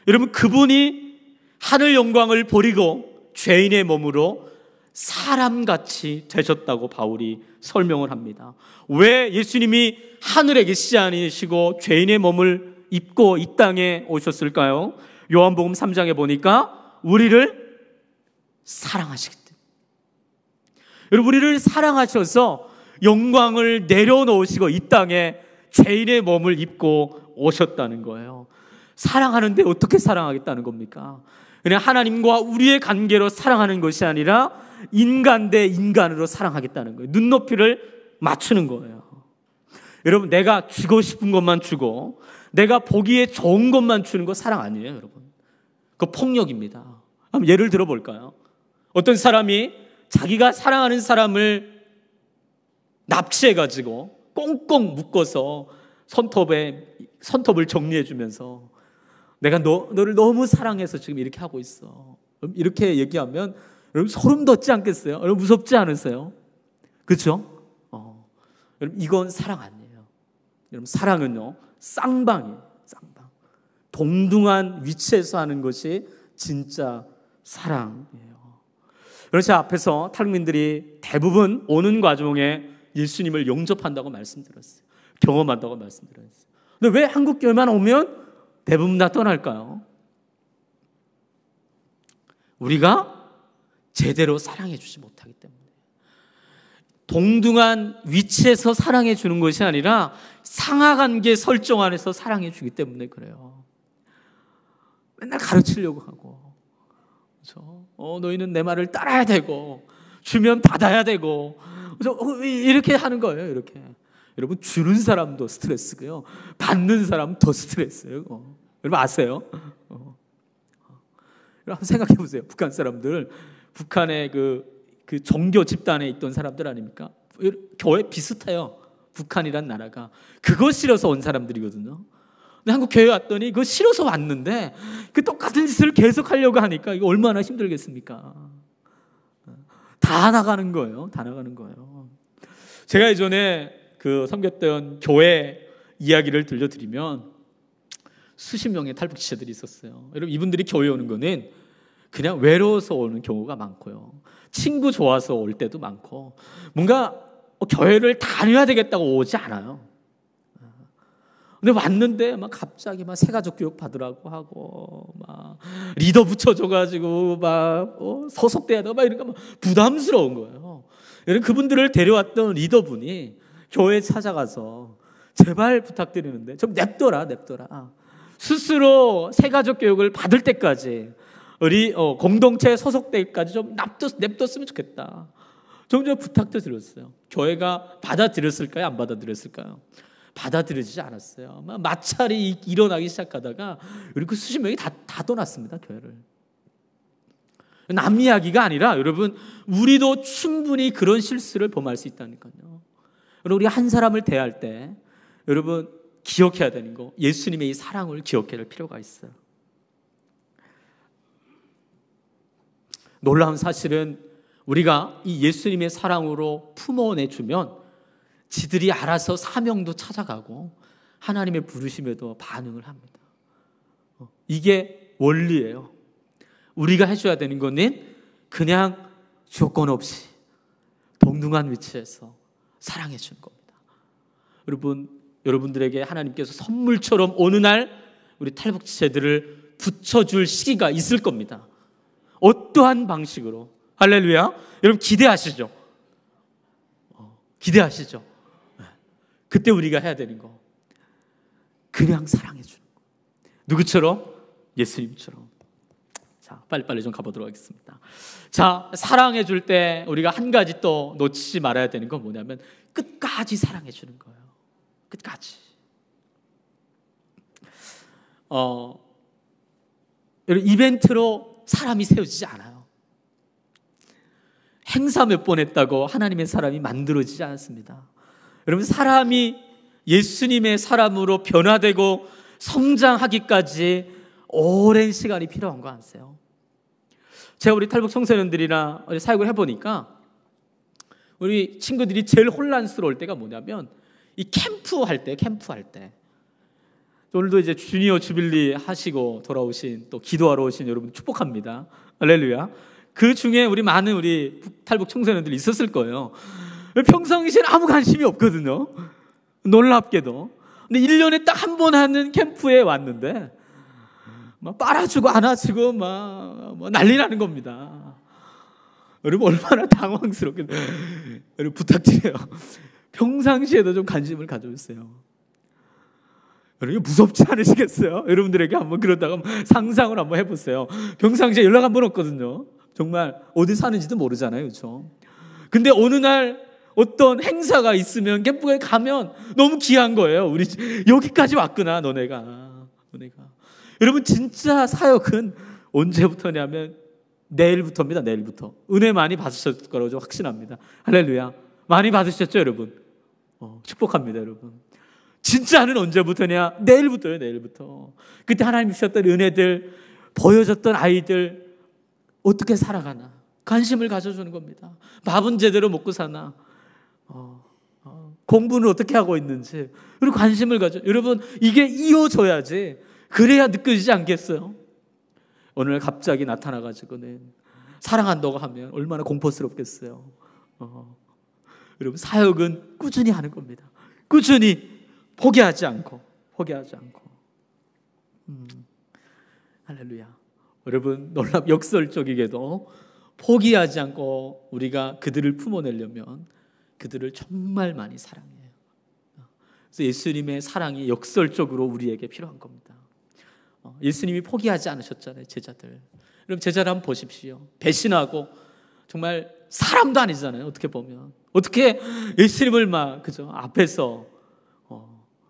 Speaker 1: 여러분, 그분이 하늘 영광을 버리고 죄인의 몸으로 사람같이 되셨다고 바울이 설명을 합니다. 왜 예수님이 하늘에 계시지 않으시고 죄인의 몸을 입고 이 땅에 오셨을까요? 요한복음 3장에 보니까 우리를 사랑하시기 때문에. 여러분, 우리를 사랑하셔서 영광을 내려놓으시고 이 땅에 죄인의 몸을 입고 오셨다는 거예요. 사랑하는데 어떻게 사랑하겠다는 겁니까? 그냥 하나님과 우리의 관계로 사랑하는 것이 아니라 인간 대 인간으로 사랑하겠다는 거예요. 눈높이를 맞추는 거예요. 여러분, 내가 주고 싶은 것만 주고 내가 보기에 좋은 것만 주는 거 사랑 아니에요, 여러분. 그거 폭력입니다. 한번 예를 들어볼까요? 어떤 사람이 자기가 사랑하는 사람을 납치해가지고 꽁꽁 묶어서 손톱을 정리해주면서 내가 너를 너무 사랑해서 지금 이렇게 하고 있어. 이렇게 얘기하면 여러분 소름 돋지 않겠어요? 여러분 무섭지 않으세요? 그렇죠? 여러분 이건 사랑 아니에요. 여러분 사랑은요 쌍방이에요. 쌍방. 동등한 위치에서 하는 것이 진짜 사랑이에요. 그래서 앞에서 탈북민들이 대부분 오는 과정에 예수님을 영접한다고 말씀드렸어요. 경험한다고 말씀드렸어요. 근데 왜 한국 교회만 오면 대부분 다 떠날까요? 우리가 제대로 사랑해 주지 못하기 때문에. 동등한 위치에서 사랑해 주는 것이 아니라 상하관계 설정 안에서 사랑해 주기 때문에 그래요. 맨날 가르치려고 하고, 그렇죠? 너희는 내 말을 따라야 되고 주면 받아야 되고, 그래서 이렇게 하는 거예요. 이렇게. 여러분 주는 사람도 스트레스고요, 받는 사람 더 스트레스예요. 여러분 아세요? 여러분 생각해 보세요. 북한 사람들, 북한의 그 종교 집단에 있던 사람들 아닙니까? 교회 비슷해요. 북한이란 나라가 그거 싫어서 온 사람들이거든요. 근데 한국 교회 왔더니 그거 싫어서 왔는데 그 똑같은 짓을 계속 하려고 하니까 이거 얼마나 힘들겠습니까? 다 나가는 거예요. 다 나가는 거예요. 제가 예전에 그 섬겼던 교회 이야기를 들려드리면 수십 명의 탈북지체들이 있었어요. 여러분 이분들이 교회 오는 거는 그냥 외로워서 오는 경우가 많고요, 친구 좋아서 올 때도 많고, 뭔가 교회를 다녀야 되겠다고 오지 않아요. 근데 왔는데 막 갑자기 막 새가족 교육 받으라고 하고 막 리더 붙여줘가지고 막 소속돼야 되고 막 이러니까 막 부담스러운 거예요. 여러분 그분들을 데려왔던 리더분이 교회에 찾아가서 제발 부탁드리는데 좀 냅둬라. 스스로 새가족 교육을 받을 때까지 우리 공동체에 소속될 때까지 좀 냅뒀으면 좋겠다. 종종 부탁도 드렸어요. 교회가 받아들였을까요? 안 받아들였을까요? 받아들여지지 않았어요. 마찰이 일어나기 시작하다가 우리 그 수십 명이 다 떠났습니다. 교회를. 남 이야기가 아니라 여러분 우리도 충분히 그런 실수를 범할 수 있다니까요. 우리 한 사람을 대할 때 여러분 기억해야 되는 거, 예수님의 이 사랑을 기억해야 할 필요가 있어요. 놀라운 사실은 우리가 이 예수님의 사랑으로 품어내주면 지들이 알아서 사명도 찾아가고 하나님의 부르심에도 반응을 합니다. 이게 원리예요. 우리가 해줘야 되는 거는 그냥 조건 없이 동등한 위치에서 사랑해 주는 겁니다. 여러분들에게 하나님께서 선물처럼 어느 날 우리 탈북지체들을 붙여줄 시기가 있을 겁니다. 어떠한 방식으로. 할렐루야. 여러분 기대하시죠? 기대하시죠? 그때 우리가 해야 되는 거 그냥 사랑해 주는 거. 누구처럼? 예수님처럼. 자, 빨리빨리 좀 가보도록 하겠습니다. 자, 사랑해 줄 때 우리가 한 가지 또 놓치지 말아야 되는 건 뭐냐면 끝까지 사랑해 주는 거예요. 끝까지. 여러분 이벤트로 사람이 세워지지 않아요. 행사 몇 번 했다고 하나님의 사람이 만들어지지 않습니다. 여러분, 사람이 예수님의 사람으로 변화되고 성장하기까지 오랜 시간이 필요한 거 아세요? 제가 우리 탈북 청소년들이나 사역을 해보니까 우리 친구들이 제일 혼란스러울 때가 뭐냐면 이 캠프할 때. 오늘도 이제 주니어 주빌리 하시고 돌아오신, 또 기도하러 오신 여러분 축복합니다. 할렐루야. 그 중에 많은 우리 탈북 청소년들이 있었을 거예요. 평상시에는 아무 관심이 없거든요. 놀랍게도. 근데 1년에 딱 한 번 하는 캠프에 왔는데 막 빨아주고 안아주고 막 난리 나는 겁니다. 여러분, 얼마나 당황스럽겠어요. 여러분, 부탁드려요. 평상시에도 좀 관심을 가져주세요. 여러분, 무섭지 않으시겠어요? 여러분들에게 한번 그러다가 상상을 한번 해보세요. 평상시에 연락 한 번 없거든요. 정말 어디 사는지도 모르잖아요, 그렇죠? 근데 어느 날 어떤 행사가 있으면 캠프에 가면 너무 귀한 거예요. 우리 여기까지 왔구나, 너네가. 여러분, 진짜 사역은 언제부터냐면 내일부터입니다. 내일부터. 은혜 많이 받으셨을 거라고 확신합니다. 할렐루야. 많이 받으셨죠, 여러분? 축복합니다, 여러분. 진짜는 언제부터냐? 내일부터요, 내일부터. 그때 하나님 주셨던 은혜들, 보여줬던 아이들 어떻게 살아가나 관심을 가져주는 겁니다. 밥은 제대로 먹고 사나, 공부는 어떻게 하고 있는지, 그리고 관심을 가져. 여러분, 이게 이어져야지. 그래야 느껴지지 않겠어요? 오늘 갑자기 나타나가지고는 사랑한다고 하면 얼마나 공포스럽겠어요. 여러분, 사역은 꾸준히 하는 겁니다. 꾸준히 포기하지 않고. 할렐루야. 여러분, 역설적이게도 포기하지 않고 우리가 그들을 품어내려면 그들을 정말 많이 사랑해요. 그래서 예수님의 사랑이 역설적으로 우리에게 필요한 겁니다. 예수님이 포기하지 않으셨잖아요, 제자들. 여러분, 제자를 한번 보십시오. 배신하고 정말 사람도 아니잖아요, 어떻게 보면. 어떻게 예수님을 그죠? 앞에서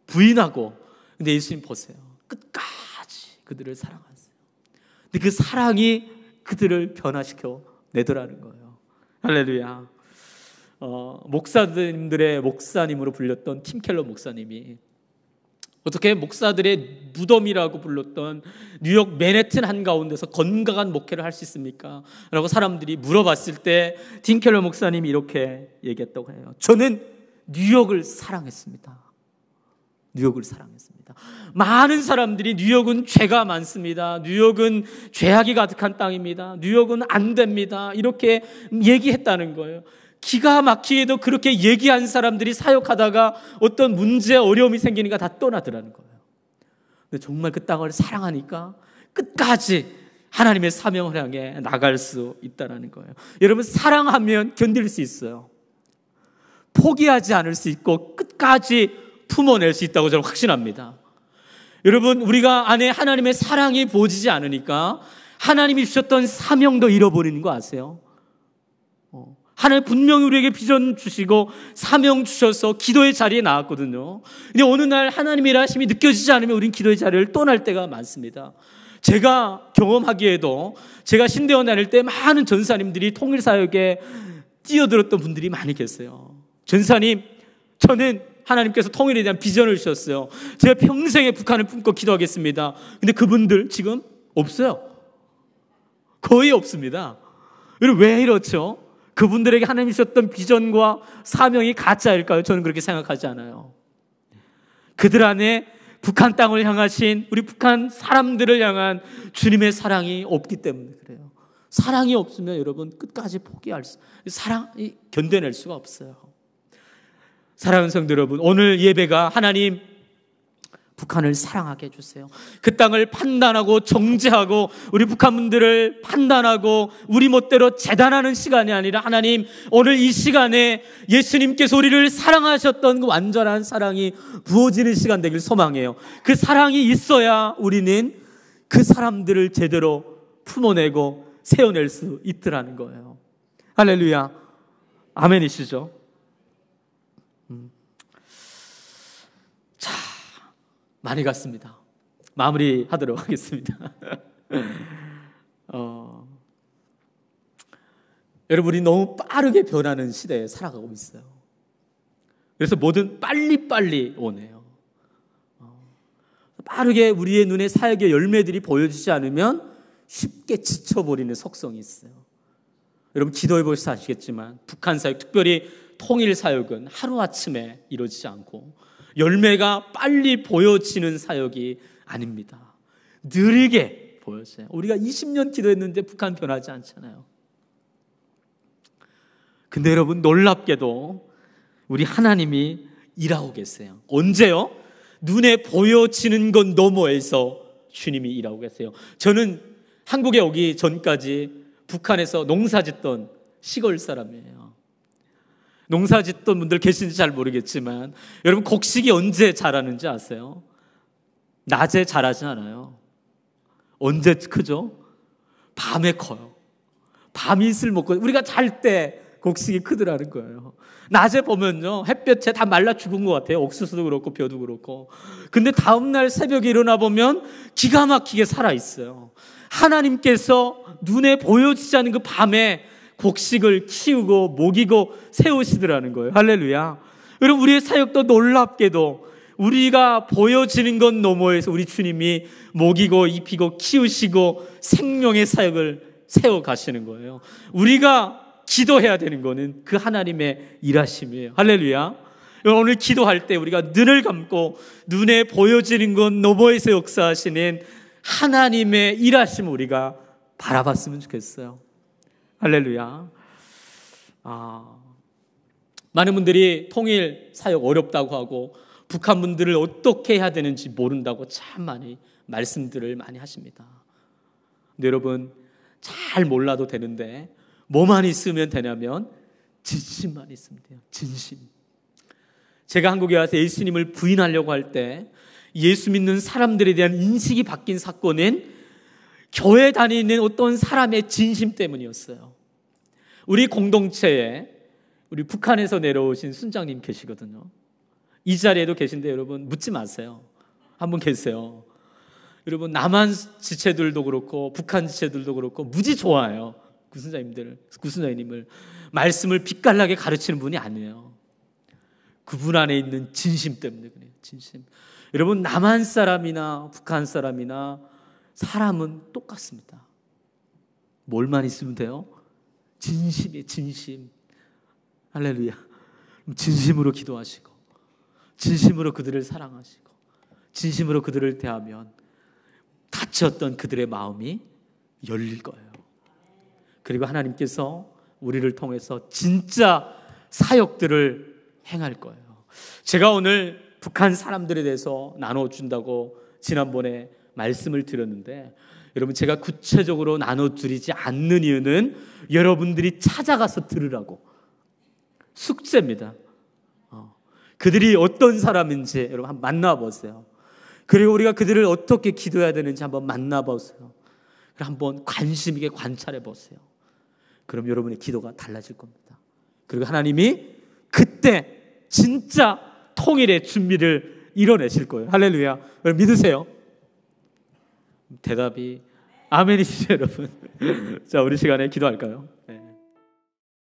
Speaker 1: 부인하고. 근데 예수님 보세요. 끝까지 그들을 사랑하세요. 근데 그 사랑이 그들을 변화시켜 내더라는 거예요. 할렐루야. 목사님들의 목사님으로 불렸던 팀 켈러 목사님이 어떻게 목사들의 무덤이라고 불렀던 뉴욕 맨해튼 한가운데서 건강한 목회를 할 수 있습니까? 라고 사람들이 물어봤을 때 팀 켈러 목사님이 이렇게 얘기했다고 해요. 저는 뉴욕을 사랑했습니다. 많은 사람들이 뉴욕은 죄가 많습니다. 뉴욕은 죄악이 가득한 땅입니다. 뉴욕은 안 됩니다. 이렇게 얘기했다는 거예요. 기가 막히게도 그렇게 얘기한 사람들이 사역하다가 어떤 문제, 어려움이 생기니까 다 떠나더라는 거예요. 근데 정말 그 땅을 사랑하니까 끝까지 하나님의 사명을 향해 나갈 수 있다는 거예요. 여러분, 사랑하면 견딜 수 있어요. 포기하지 않을 수 있고 끝까지 품어낼 수 있다고 저는 확신합니다. 여러분, 우리가 안에 하나님의 사랑이 보이지 않으니까 하나님이 주셨던 사명도 잃어버리는 거 아세요? 하나님 분명히 우리에게 비전 주시고 사명 주셔서 기도의 자리에 나왔거든요. 근데 어느 날 하나님의 일하심이 느껴지지 않으면 우린 기도의 자리를 떠날 때가 많습니다. 제가 경험하기에도 제가 신대원 다닐 때 많은 전사님들이 통일사역에 뛰어들었던 분들이 많이 계세요. 전사님, 저는 하나님께서 통일에 대한 비전을 주셨어요. 제가 평생에 북한을 품고 기도하겠습니다. 근데 그분들 지금 없어요. 거의 없습니다. 여러분, 왜 이렇죠? 그분들에게 하나님이 주셨던 비전과 사명이 가짜일까요? 저는 그렇게 생각하지 않아요. 그들 안에 북한 땅을 향하신 우리 북한 사람들을 향한 주님의 사랑이 없기 때문에 그래요. 사랑이 없으면 여러분 끝까지 사랑이 견뎌낼 수가 없어요. 사랑하는 성도 여러분, 오늘 예배가 하나님 북한을 사랑하게 해주세요. 그 땅을 판단하고 정죄하고 우리 북한분들을 판단하고 우리 멋대로 재단하는 시간이 아니라 하나님, 오늘 이 시간에 예수님께서 우리를 사랑하셨던 그 완전한 사랑이 부어지는 시간 되길 소망해요. 그 사랑이 있어야 우리는 그 사람들을 제대로 품어내고 세워낼 수 있더라는 거예요. 할렐루야. 아멘이시죠? 자, 많이 갔습니다. 마무리하도록 하겠습니다. 여러분, 우리 너무 빠르게 변하는 시대에 살아가고 있어요. 그래서 뭐든 빨리빨리 원해요. 빠르게 우리의 눈에 사역의 열매들이 보여지지 않으면 쉽게 지쳐버리는 속성이 있어요. 여러분 기도해 보셔서 아시겠지만 북한 사역, 특별히 통일 사역은 하루아침에 이루어지지 않고 열매가 빨리 보여지는 사역이 아닙니다. 느리게 보여져요. 우리가 20년 기도했는데 북한 변하지 않잖아요. 근데 여러분 놀랍게도 우리 하나님이 일하고 계세요. 언제요? 눈에 보여지는 것 너머에서 주님이 일하고 계세요. 저는 한국에 오기 전까지 북한에서 농사짓던 시골 사람이에요. 농사짓던 분들 계신지 잘 모르겠지만 여러분 곡식이 언제 자라는지 아세요? 낮에 자라지 않아요. 언제 크죠? 밤에 커요. 밤 이슬 먹고 우리가 잘 때 곡식이 크더라는 거예요. 낮에 보면요 햇볕에 다 말라 죽은 것 같아요. 옥수수도 그렇고 벼도 그렇고. 근데 다음날 새벽에 일어나 보면 기가 막히게 살아있어요. 하나님께서 눈에 보여지지 않는 그 밤에 곡식을 키우고 먹이고 세우시더라는 거예요. 할렐루야. 여러분 우리의 사역도 놀랍게도 우리가 보여지는 것 너머에서 우리 주님이 먹이고 입히고 키우시고 생명의 사역을 세워가시는 거예요. 우리가 기도해야 되는 거는 그 하나님의 일하심이에요. 할렐루야. 오늘 기도할 때 우리가 눈을 감고 눈에 보여지는 것 너머에서 역사하시는 하나님의 일하심을 우리가 바라봤으면 좋겠어요. 할렐루야. 많은 분들이 통일 사역 어렵다고 하고 북한 분들을 어떻게 해야 되는지 모른다고 참 많이 말씀들을 많이 하십니다. 근데 여러분 잘 몰라도 되는데 뭐만 있으면 되냐면 진심만 있으면 돼요. 진심. 제가 한국에 와서 예수님을 부인하려고 할 때 예수 믿는 사람들에 대한 인식이 바뀐 사건은 교회 다니는 어떤 사람의 진심 때문이었어요. 우리 공동체에 우리 북한에서 내려오신 순장님 계시거든요. 이 자리에도 계신데 여러분 묻지 마세요. 한 분 계세요. 여러분 남한 지체들도 그렇고 북한 지체들도 그렇고 무지 좋아해요. 구순자님을 말씀을 빛깔나게 가르치는 분이 아니에요. 그분 안에 있는 진심 때문에 그래요. 진심. 여러분 남한 사람이나 북한 사람이나 사람은 똑같습니다. 뭘만 있으면 돼요? 진심이에요. 진심. 할렐루야. 진심으로 기도하시고 진심으로 그들을 사랑하시고 진심으로 그들을 대하면 닫혔던 그들의 마음이 열릴 거예요. 그리고 하나님께서 우리를 통해서 진짜 사역들을 행할 거예요. 제가 오늘 북한 사람들에 대해서 나눠준다고 지난번에 말씀을 드렸는데 여러분 제가 구체적으로 나눠드리지 않는 이유는 여러분들이 찾아가서 들으라고 숙제입니다. 그들이 어떤 사람인지 여러분 한번 만나보세요. 그리고 우리가 그들을 어떻게 기도해야 되는지 한번 만나보세요. 한번 관심 있게 관찰해 보세요. 그럼 여러분의 기도가 달라질 겁니다. 그리고 하나님이 그때 진짜 통일의 준비를 이뤄내실 거예요. 할렐루야. 여러분 믿으세요? 대답이 아멘이시죠 여러분? 자 우리 시간에 기도할까요? 네.